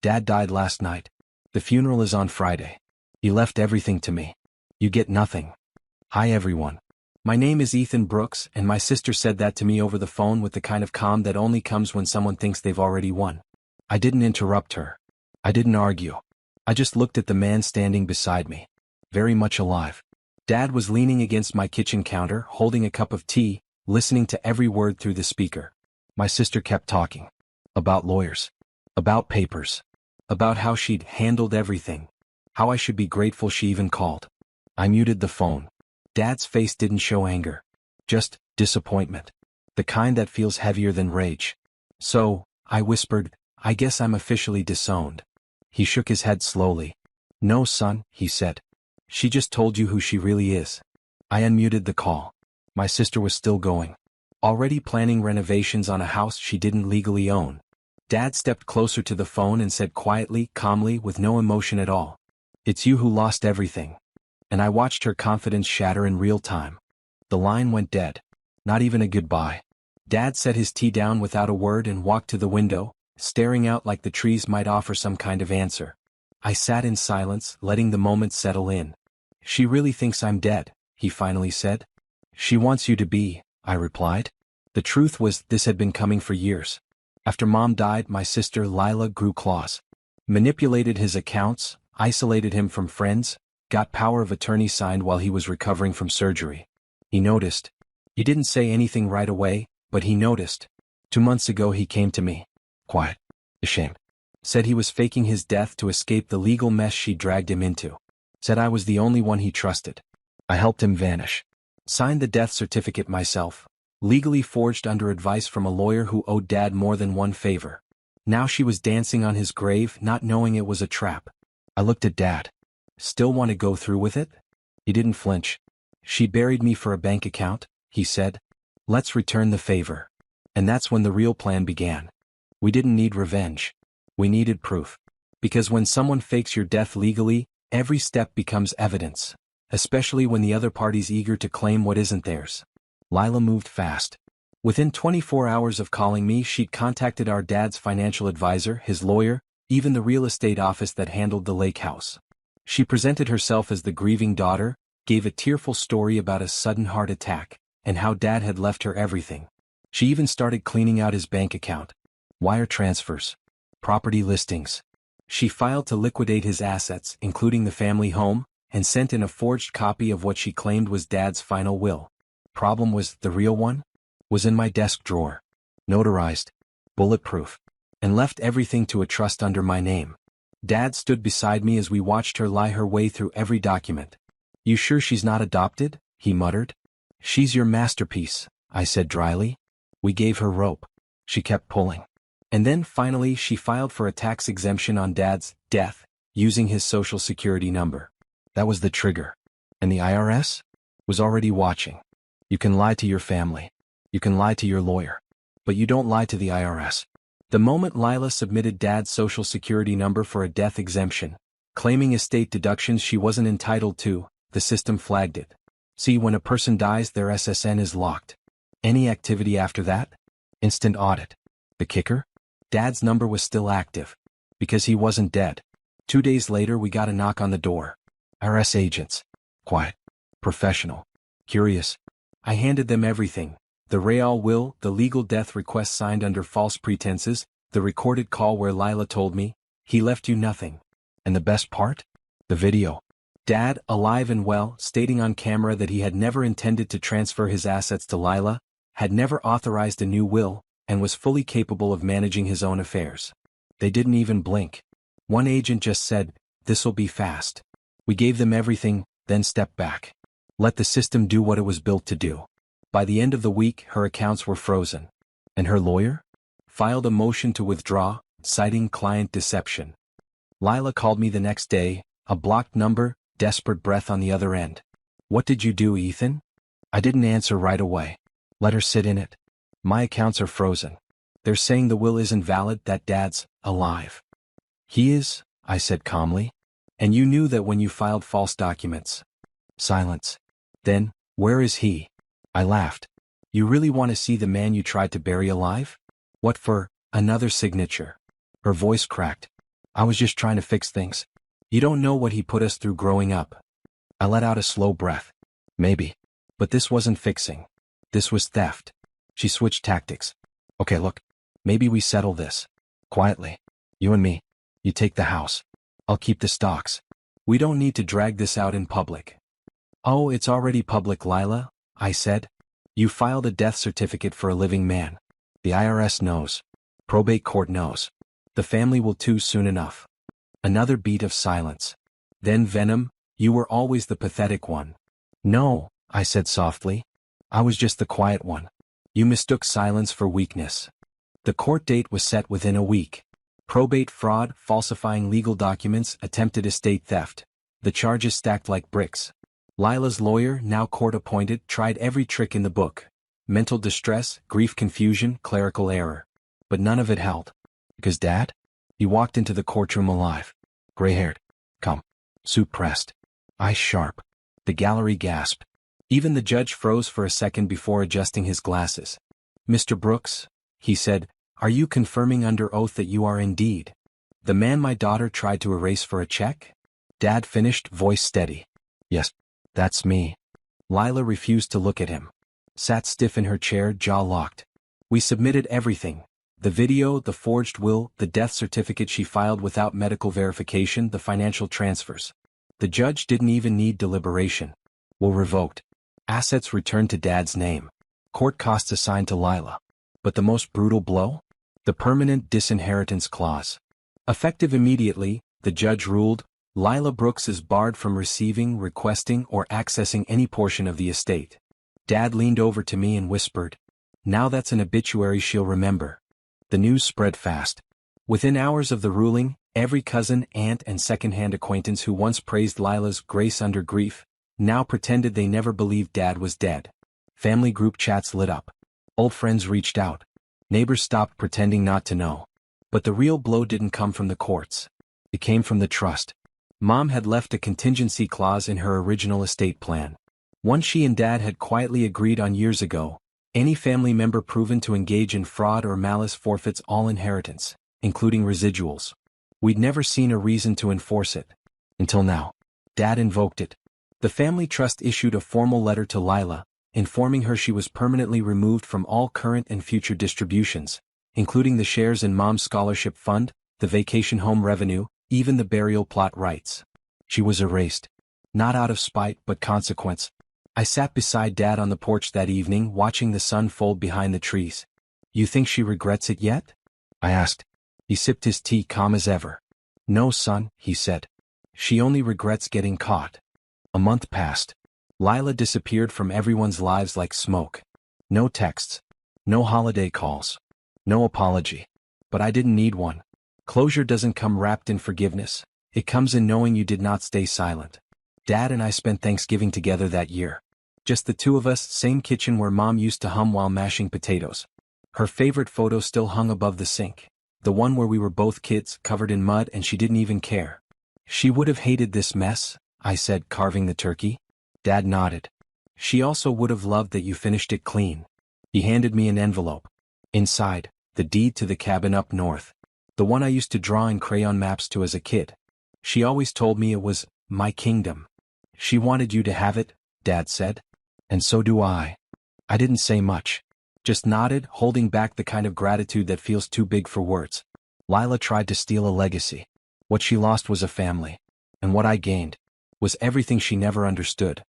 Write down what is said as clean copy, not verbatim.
Dad died last night. The funeral is on Friday. He left everything to me. You get nothing. Hi everyone. My name is Ethan Brooks, and my sister said that to me over the phone with the kind of calm that only comes when someone thinks they've already won. I didn't interrupt her. I didn't argue. I just looked at the man standing beside me. Very much alive. Dad was leaning against my kitchen counter, holding a cup of tea, listening to every word through the speaker. My sister kept talking. About lawyers. About papers. About how she'd handled everything. How I should be grateful she even called. I muted the phone. Dad's face didn't show anger. Just disappointment. The kind that feels heavier than rage. So, I whispered, I guess I'm officially disowned. He shook his head slowly. No, son, he said. She just told you who she really is. I unmuted the call. My sister was still going. Already planning renovations on a house she didn't legally own. Dad stepped closer to the phone and said quietly, calmly, with no emotion at all. It's you who lost everything. And I watched her confidence shatter in real time. The line went dead. Not even a goodbye. Dad set his tea down without a word and walked to the window, staring out like the trees might offer some kind of answer. I sat in silence, letting the moment settle in. She really thinks I'm dead, he finally said. She wants you to be, I replied. The truth was, this had been coming for years. After Mom died, my sister Lila grew claws. Manipulated his accounts, isolated him from friends, got power of attorney signed while he was recovering from surgery. He noticed. He didn't say anything right away, but he noticed. 2 months ago he came to me. Quiet. Ashamed. Said he was faking his death to escape the legal mess she dragged him into. Said I was the only one he trusted. I helped him vanish. Signed the death certificate myself. Legally forged under advice from a lawyer who owed Dad more than one favor. Now she was dancing on his grave, not knowing it was a trap. I looked at Dad. Still want to go through with it? He didn't flinch. She buried me for a bank account, he said. Let's return the favor. And that's when the real plan began. We didn't need revenge. We needed proof. Because when someone fakes your death legally, every step becomes evidence. Especially when the other party's eager to claim what isn't theirs. Lila moved fast. Within 24 hours of calling me, she'd contacted our dad's financial advisor, his lawyer, even the real estate office that handled the lake house. She presented herself as the grieving daughter, gave a tearful story about a sudden heart attack, and how Dad had left her everything. She even started cleaning out his bank account. Wire transfers. Property listings. She filed to liquidate his assets, including the family home, and sent in a forged copy of what she claimed was Dad's final will. Problem was, the real one? Was in my desk drawer. Notarized. Bulletproof. And left everything to a trust under my name. Dad stood beside me as we watched her lie her way through every document. You sure she's not adopted? He muttered. She's your masterpiece, I said dryly. We gave her rope. She kept pulling. And then finally she filed for a tax exemption on Dad's death, using his social security number. That was the trigger. And the IRS? Was already watching. You can lie to your family. You can lie to your lawyer. But you don't lie to the IRS. The moment Lila submitted Dad's social security number for a death exemption, claiming estate deductions she wasn't entitled to, the system flagged it. See, when a person dies, their SSN is locked. Any activity after that? Instant audit. The kicker? Dad's number was still active. Because he wasn't dead. 2 days later we got a knock on the door. IRS agents. Quiet. Professional. Curious. I handed them everything. The Real will, the legal death request signed under false pretenses, the recorded call where Lila told me, he left you nothing. And the best part? The video. Dad, alive and well, stating on camera that he had never intended to transfer his assets to Lila, had never authorized a new will, and was fully capable of managing his own affairs. They didn't even blink. One agent just said, "This'll be fast." We gave them everything, then stepped back. Let the system do what it was built to do. By the end of the week, her accounts were frozen. And her lawyer? Filed a motion to withdraw, citing client deception. Lila called me the next day, a blocked number, desperate breath on the other end. What did you do, Ethan? I didn't answer right away. Let her sit in it. My accounts are frozen. They're saying the will isn't valid, that Dad's alive. He is, I said calmly. And you knew that when you filed false documents. Silence. Then, where is he? I laughed. You really want to see the man you tried to bury alive? What for? Another signature. Her voice cracked. I was just trying to fix things. You don't know what he put us through growing up. I let out a slow breath. Maybe. But this wasn't fixing. This was theft. She switched tactics. Okay, look. Maybe we settle this. Quietly. You and me. You take the house. I'll keep the stocks. We don't need to drag this out in public. Oh, it's already public, Lila, I said. You filed a death certificate for a living man. The IRS knows. Probate court knows. The family will too soon enough. Another beat of silence. Then Venom, you were always the pathetic one. No, I said softly. I was just the quiet one. You mistook silence for weakness. The court date was set within a week. Probate fraud, falsifying legal documents, attempted estate theft. The charges stacked like bricks. Lila's lawyer, now court-appointed, tried every trick in the book. Mental distress, grief, confusion, clerical error. But none of it held. Because Dad? He walked into the courtroom alive. Gray-haired. Calm. Suit pressed. Eyes sharp. The gallery gasped. Even the judge froze for a second before adjusting his glasses. Mr. Brooks, he said, are you confirming under oath that you are indeed the man my daughter tried to erase for a check? Dad finished, voice steady. Yes, that's me. Lila refused to look at him. Sat stiff in her chair, jaw locked. We submitted everything. The video, the forged will, the death certificate she filed without medical verification, the financial transfers. The judge didn't even need deliberation. Will revoked. Assets returned to Dad's name. Court costs assigned to Lila. But the most brutal blow? The permanent disinheritance clause. Effective immediately, the judge ruled, Lila Brooks is barred from receiving, requesting, or accessing any portion of the estate. Dad leaned over to me and whispered, now that's an obituary she'll remember. The news spread fast. Within hours of the ruling, every cousin, aunt, and second-hand acquaintance who once praised Lila's grace under grief, now pretended they never believed Dad was dead. Family group chats lit up. Old friends reached out. Neighbors stopped pretending not to know. But the real blow didn't come from the courts. It came from the trust. Mom had left a contingency clause in her original estate plan. One she and Dad had quietly agreed on years ago. Any family member proven to engage in fraud or malice forfeits all inheritance, including residuals. We'd never seen a reason to enforce it. Until now. Dad invoked it. The family trust issued a formal letter to Lila, informing her she was permanently removed from all current and future distributions, including the shares in Mom's scholarship fund, the vacation home revenue, even the burial plot rights. She was erased. Not out of spite but consequence. I sat beside Dad on the porch that evening, watching the sun fold behind the trees. You think she regrets it yet? I asked. He sipped his tea, calm as ever. No, son, he said. She only regrets getting caught. A month passed. Lila disappeared from everyone's lives like smoke. No texts. No holiday calls. No apology. But I didn't need one. Closure doesn't come wrapped in forgiveness. It comes in knowing you did not stay silent. Dad and I spent Thanksgiving together that year. Just the two of us, same kitchen where Mom used to hum while mashing potatoes. Her favorite photo still hung above the sink. The one where we were both kids, covered in mud, and she didn't even care. She would have hated this mess, I said, carving the turkey. Dad nodded. She also would have loved that you finished it clean. He handed me an envelope. Inside, the deed to the cabin up north. The one I used to draw in crayon maps to as a kid. She always told me it was my kingdom. She wanted you to have it, Dad said. And so do I. I didn't say much. Just nodded, holding back the kind of gratitude that feels too big for words. Lila tried to steal a legacy. What she lost was a family. And what I gained was everything she never understood.